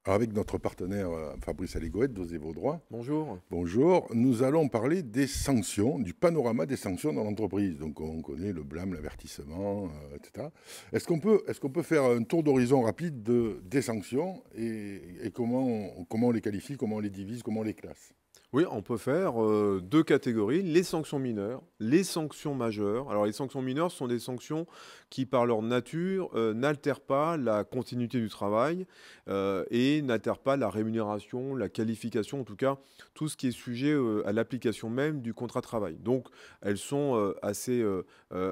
Alors, avec notre partenaire Fabrice Allégoët d'Osez vos droits, Bonjour. bonjour, nous allons parler des sanctions, du panorama des sanctions dans l'entreprise. Donc on connaît le blâme, l'avertissement, etc. Est-ce qu'on peut faire un tour d'horizon rapide des sanctions et comment on les qualifie, comment on les divise, comment on les classe? Oui, on peut faire deux catégories, les sanctions mineures, les sanctions majeures. Alors les sanctions mineures sont des sanctions qui, par leur nature, n'altèrent pas la continuité du travail et n'altèrent pas la rémunération, la qualification, en tout cas tout ce qui est sujet à l'application même du contrat de travail. Donc elles sont assez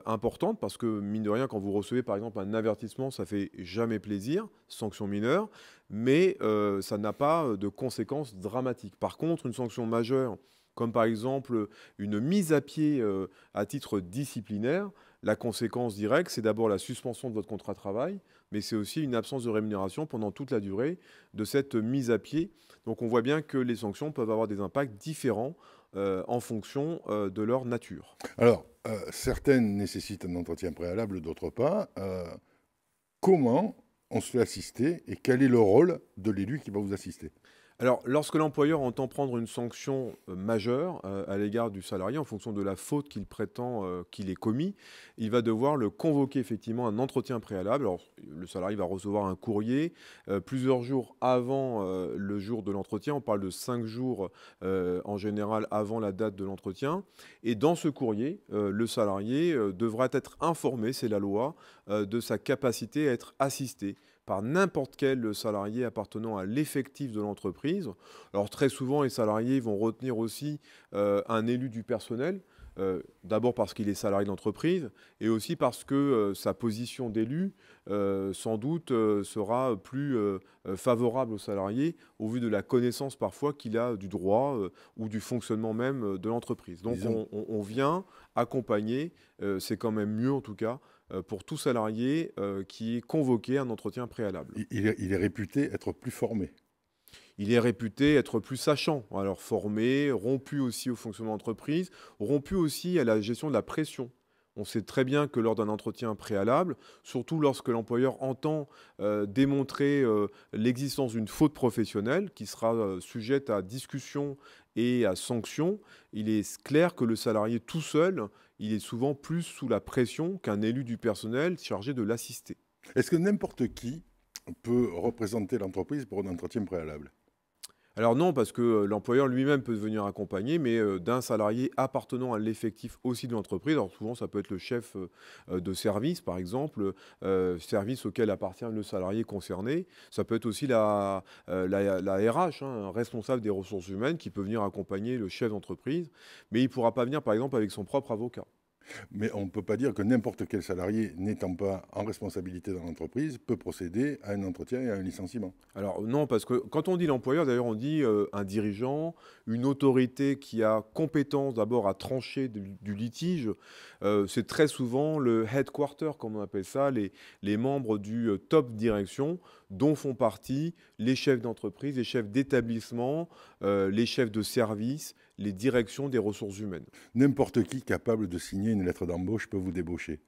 importantes parce que, mine de rien, quand vous recevez par exemple un avertissement, ça fait jamais plaisir, sanction mineure, mais ça n'a pas de conséquences dramatiques. Par contre, une sanction majeure, comme par exemple une mise à pied à titre disciplinaire, la conséquence directe, c'est d'abord la suspension de votre contrat de travail, mais c'est aussi une absence de rémunération pendant toute la durée de cette mise à pied. Donc on voit bien que les sanctions peuvent avoir des impacts différents en fonction de leur nature. Alors, certaines nécessitent un entretien préalable, d'autres pas. Comment on se fait assister et quel est le rôle de l'élu qui va vous assister? Alors, lorsque l'employeur entend prendre une sanction majeure à l'égard du salarié en fonction de la faute qu'il prétend qu'il ait commis, il va devoir le convoquer effectivement à un entretien préalable. Alors, le salarié va recevoir un courrier plusieurs jours avant le jour de l'entretien. On parle de 5 jours en général avant la date de l'entretien. Et dans ce courrier, le salarié devra être informé, c'est la loi, de sa capacité à être assisté par n'importe quel salarié appartenant à l'effectif de l'entreprise. Alors très souvent, les salariés vont retenir aussi un élu du personnel, d'abord parce qu'il est salarié d'entreprise, et aussi parce que sa position d'élu, sans doute, sera plus favorable au salarié au vu de la connaissance parfois qu'il a du droit ou du fonctionnement même de l'entreprise. Donc Disons, on vient accompagner, c'est quand même mieux en tout cas, pour tout salarié qui est convoqué à un entretien préalable. il est réputé être plus formé. Il est réputé être plus sachant, alors formé, rompu aussi au fonctionnement d'entreprise, rompu aussi à la gestion de la pression. On sait très bien que lors d'un entretien préalable, surtout lorsque l'employeur entend démontrer l'existence d'une faute professionnelle qui sera sujette à discussion et à sanction, il est clair que le salarié tout seul, il est souvent plus sous la pression qu'un élu du personnel chargé de l'assister. Est-ce que n'importe qui peut représenter l'entreprise pour un entretien préalable? Alors non, parce que l'employeur lui-même peut venir accompagner, mais d'un salarié appartenant à l'effectif aussi de l'entreprise. Alors souvent, ça peut être le chef de service, par exemple, service auquel appartient le salarié concerné. Ça peut être aussi la RH, hein, un responsable des ressources humaines qui peut venir accompagner le chef d'entreprise, mais il ne pourra pas venir, par exemple, avec son propre avocat. Mais on ne peut pas dire que n'importe quel salarié n'étant pas en responsabilité dans l'entreprise peut procéder à un entretien et à un licenciement. Alors non, parce que quand on dit l'employeur, d'ailleurs, on dit un dirigeant, une autorité qui a compétence d'abord à trancher du litige. C'est très souvent le headquarter, comme on appelle ça, les membres du top direction, dont font partie les chefs d'entreprise, les chefs d'établissement, les chefs de service, les directions des ressources humaines. N'importe qui capable de signer une lettre d'embauche peut vous débaucher.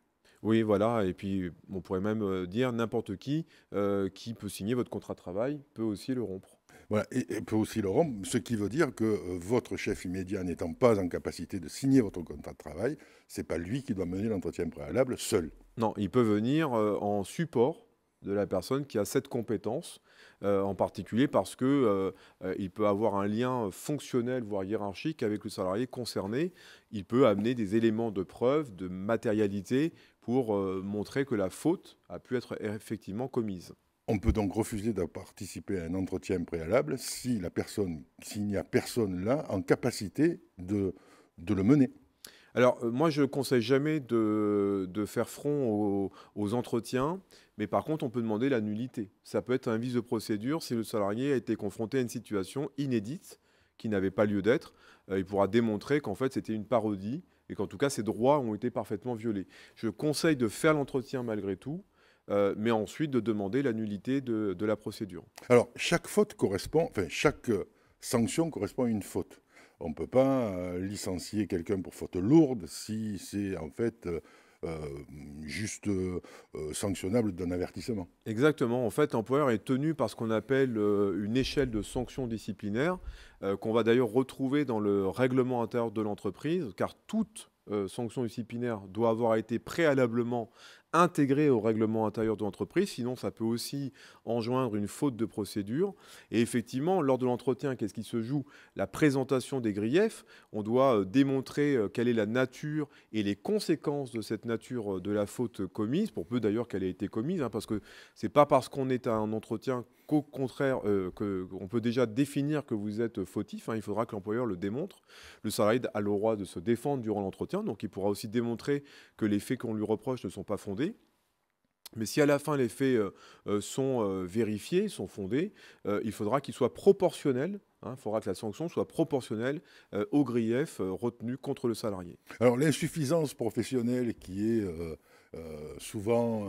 Oui, voilà, et puis on pourrait même dire n'importe qui peut signer votre contrat de travail peut aussi le rompre. Voilà, et peut aussi le rompre, ce qui veut dire que votre chef immédiat n'étant pas en capacité de signer votre contrat de travail, c'est pas lui qui doit mener l'entretien préalable seul. Non, il peut venir en support de la personne qui a cette compétence, en particulier parce que il peut avoir un lien fonctionnel, voire hiérarchique avec le salarié concerné. Il peut amener des éléments de preuve, de matérialité pour montrer que la faute a pu être effectivement commise. On peut donc refuser de participer à un entretien préalable si s'il n'y a personne là en capacité de le mener. Alors, moi, je ne conseille jamais de faire front aux entretiens, mais par contre, on peut demander la nullité. Ça peut être un vice de procédure si le salarié a été confronté à une situation inédite qui n'avait pas lieu d'être. Il pourra démontrer qu'en fait, c'était une parodie et qu'en tout cas, ses droits ont été parfaitement violés. Je conseille de faire l'entretien malgré tout, mais ensuite de demander la nullité de la procédure. Alors, chaque faute correspond, enfin, chaque sanction correspond à une faute. On ne peut pas licencier quelqu'un pour faute lourde si c'est en fait juste sanctionnable d'un avertissement. Exactement. En fait, l'employeur est tenu par ce qu'on appelle une échelle de sanctions disciplinaires, qu'on va d'ailleurs retrouver dans le règlement intérieur de l'entreprise, car toute sanction disciplinaire doit avoir été préalablement intégrée au règlement intérieur de l'entreprise, sinon ça peut aussi enjoindre une faute de procédure. Et effectivement, lors de l'entretien, qu'est-ce qui se joue? La présentation des griefs. On doit démontrer quelle est la nature et les conséquences de cette nature de la faute commise, pour peu d'ailleurs qu'elle ait été commise, hein, parce que c'est pas parce qu'on est à un entretien qu'au contraire, qu'on peut déjà définir que vous êtes fautif, hein. Il faudra que l'employeur le démontre. Le salarié a le droit de se défendre durant l'entretien, donc il pourra aussi démontrer que les faits qu'on lui reproche ne sont pas fondés. Mais si à la fin les faits sont vérifiés, sont fondés, il faudra qu'ils soient proportionnels, hein. Il faudra que la sanction soit proportionnelle au grief retenu contre le salarié. Alors l'insuffisance professionnelle qui est souvent,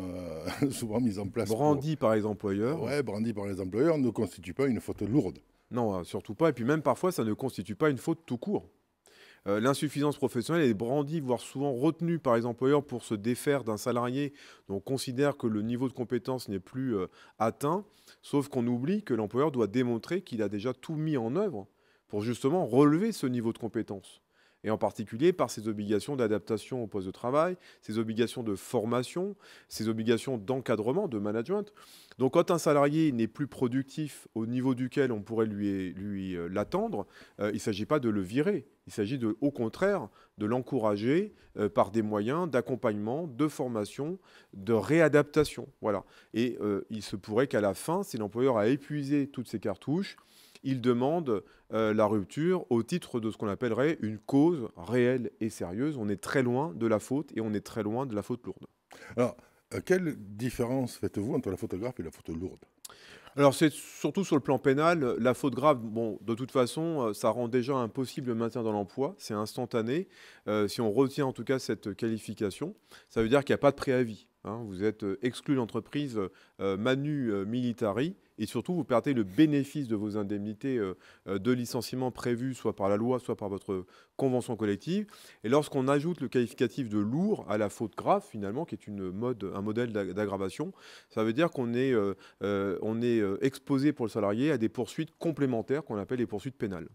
souvent mise en place Brandi par les employeurs. Ouais, brandi par les employeurs ne constitue pas une faute lourde. Non, surtout pas. Et puis même parfois, ça ne constitue pas une faute tout court. L'insuffisance professionnelle est brandie, voire souvent retenue par les employeurs pour se défaire d'un salarié dont on considère que le niveau de compétence n'est plus atteint, sauf qu'on oublie que l'employeur doit démontrer qu'il a déjà tout mis en œuvre pour justement relever ce niveau de compétence. Et en particulier par ses obligations d'adaptation au poste de travail, ses obligations de formation, ses obligations d'encadrement, de management. Donc quand un salarié n'est plus productif au niveau duquel on pourrait lui l'attendre, il ne s'agit pas de le virer. Il s'agit au contraire de l'encourager par des moyens d'accompagnement, de formation, de réadaptation. Voilà. Et il se pourrait qu'à la fin, si l'employeur a épuisé toutes ses cartouches, il demande la rupture au titre de ce qu'on appellerait une cause réelle et sérieuse. On est très loin de la faute et on est très loin de la faute lourde. Alors, quelle différence faites-vous entre la faute grave et la faute lourde? Alors c'est surtout sur le plan pénal, la faute grave, bon, de toute façon, ça rend déjà impossible le maintien dans l'emploi, c'est instantané. Si on retient en tout cas cette qualification, ça veut dire qu'il n'y a pas de préavis, hein. Vous êtes exclu de l'entreprise manu militari, et surtout vous perdez le bénéfice de vos indemnités de licenciement prévues soit par la loi, soit par votre convention collective. Et lorsqu'on ajoute le qualificatif de lourd à la faute grave, finalement, qui est un modèle d'aggravation, ça veut dire qu'on est exposé pour le salarié à des poursuites complémentaires qu'on appelle les poursuites pénales.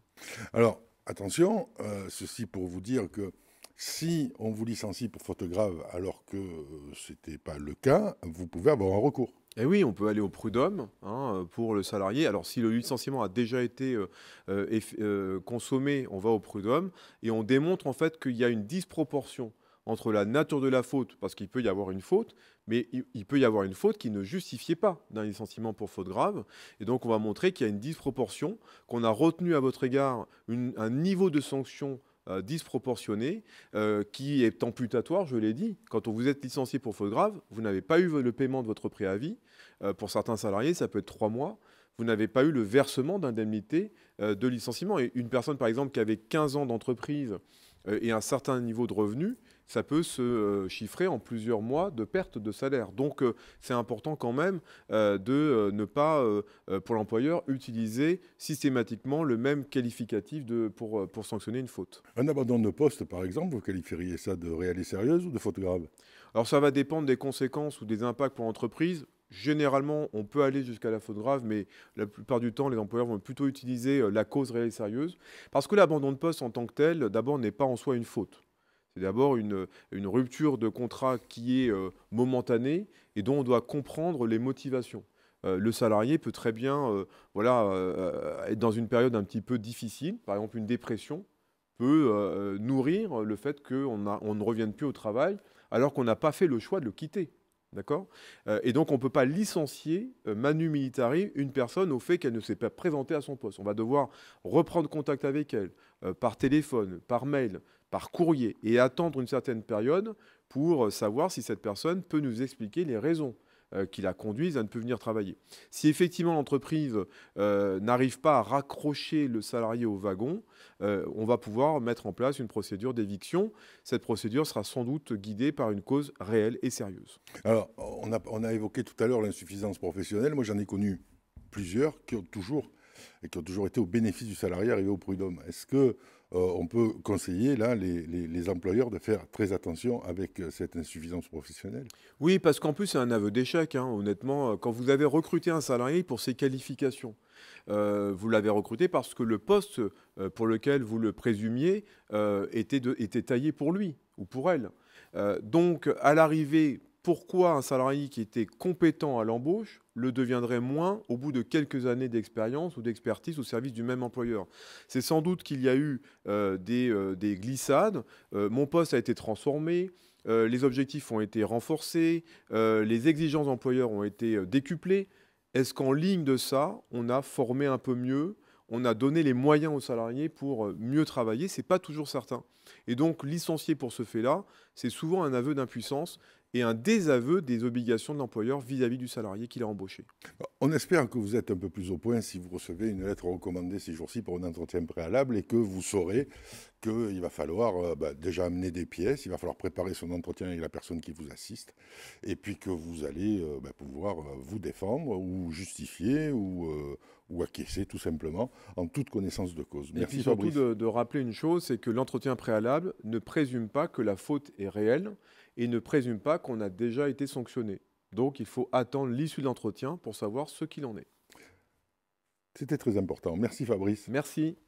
Alors, attention, ceci pour vous dire que si on vous licencie pour faute grave alors que ce n'était pas le cas, vous pouvez avoir un recours. Et oui, on peut aller au prud'homme, hein, pour le salarié. Alors, si le licenciement a déjà été consommé, on va au prud'homme et on démontre en fait qu'il y a une disproportion entre la nature de la faute, parce qu'il peut y avoir une faute, mais il peut y avoir une faute qui ne justifiait pas d'un licenciement pour faute grave. Et donc, on va montrer qu'il y a une disproportion, qu'on a retenu à votre égard un niveau de sanction disproportionné, qui est amputatoire, je l'ai dit. Quand vous êtes licencié pour faute grave, vous n'avez pas eu le paiement de votre préavis. Pour certains salariés, ça peut être 3 mois. Vous n'avez pas eu le versement d'indemnité de licenciement. Et une personne, par exemple, qui avait 15 ans d'entreprise et un certain niveau de revenu, ça peut se chiffrer en plusieurs mois de perte de salaire. Donc, c'est important quand même de ne pas, pour l'employeur, utiliser systématiquement le même qualificatif pour sanctionner une faute. Un abandon de poste, par exemple, vous qualifieriez ça de réelle et sérieuse ou de faute grave? Alors, ça va dépendre des conséquences ou des impacts pour l'entreprise. Généralement, on peut aller jusqu'à la faute grave, mais la plupart du temps, les employeurs vont plutôt utiliser la cause réelle et sérieuse. Parce que l'abandon de poste en tant que tel, d'abord, n'est pas en soi une faute. C'est d'abord une rupture de contrat qui est momentanée et dont on doit comprendre les motivations. Le salarié peut très bien être dans une période un petit peu difficile, par exemple une dépression, peut nourrir le fait qu'on ne revienne plus au travail alors qu'on n'a pas fait le choix de le quitter. D'accord ? Et donc, on ne peut pas licencier manu militari une personne au fait qu'elle ne s'est pas présentée à son poste. On va devoir reprendre contact avec elle par téléphone, par mail, par courrier et attendre une certaine période pour savoir si cette personne peut nous expliquer les raisons qui la conduisent à ne plus venir travailler. Si effectivement l'entreprise n'arrive pas à raccrocher le salarié au wagon, on va pouvoir mettre en place une procédure d'éviction. Cette procédure sera sans doute guidée par une cause réelle et sérieuse. Alors, on a évoqué tout à l'heure l'insuffisance professionnelle. Moi, j'en ai connu plusieurs qui ont toujours été au bénéfice du salarié arrivé au prud'homme. Est-ce que on peut conseiller là les employeurs de faire très attention avec cette insuffisance professionnelle. Oui, parce qu'en plus, c'est un aveu d'échec, hein, honnêtement. Quand vous avez recruté un salarié pour ses qualifications, vous l'avez recruté parce que le poste pour lequel vous le présumiez était taillé pour lui ou pour elle. Donc, à l'arrivée, pourquoi un salarié qui était compétent à l'embauche le deviendrait moins au bout de quelques années d'expérience ou d'expertise au service du même employeur? C'est sans doute qu'il y a eu des glissades. Mon poste a été transformé. Les objectifs ont été renforcés, les exigences d'employeurs ont été décuplées. Est-ce qu'en ligne de ça, on a formé un peu mieux, on a donné les moyens aux salariés pour mieux travailler? Ce n'est pas toujours certain. Et donc, licencier pour ce fait-là, c'est souvent un aveu d'impuissance et un désaveu des obligations de l'employeur vis-à-vis du salarié qu'il a embauché. On espère que vous êtes un peu plus au point si vous recevez une lettre recommandée ces jours-ci pour un entretien préalable et que vous saurez qu'il va falloir déjà amener des pièces, il va falloir préparer son entretien avec la personne qui vous assiste et puis que vous allez pouvoir vous défendre ou justifier ou acquiescer tout simplement en toute connaissance de cause. Et puis Merci surtout Fabrice. de rappeler une chose, c'est que l'entretien préalable ne présume pas que la faute est réelle et ne présume pas qu'on a déjà été sanctionné. Donc il faut attendre l'issue de l'entretien pour savoir ce qu'il en est. C'était très important. Merci Fabrice. Merci.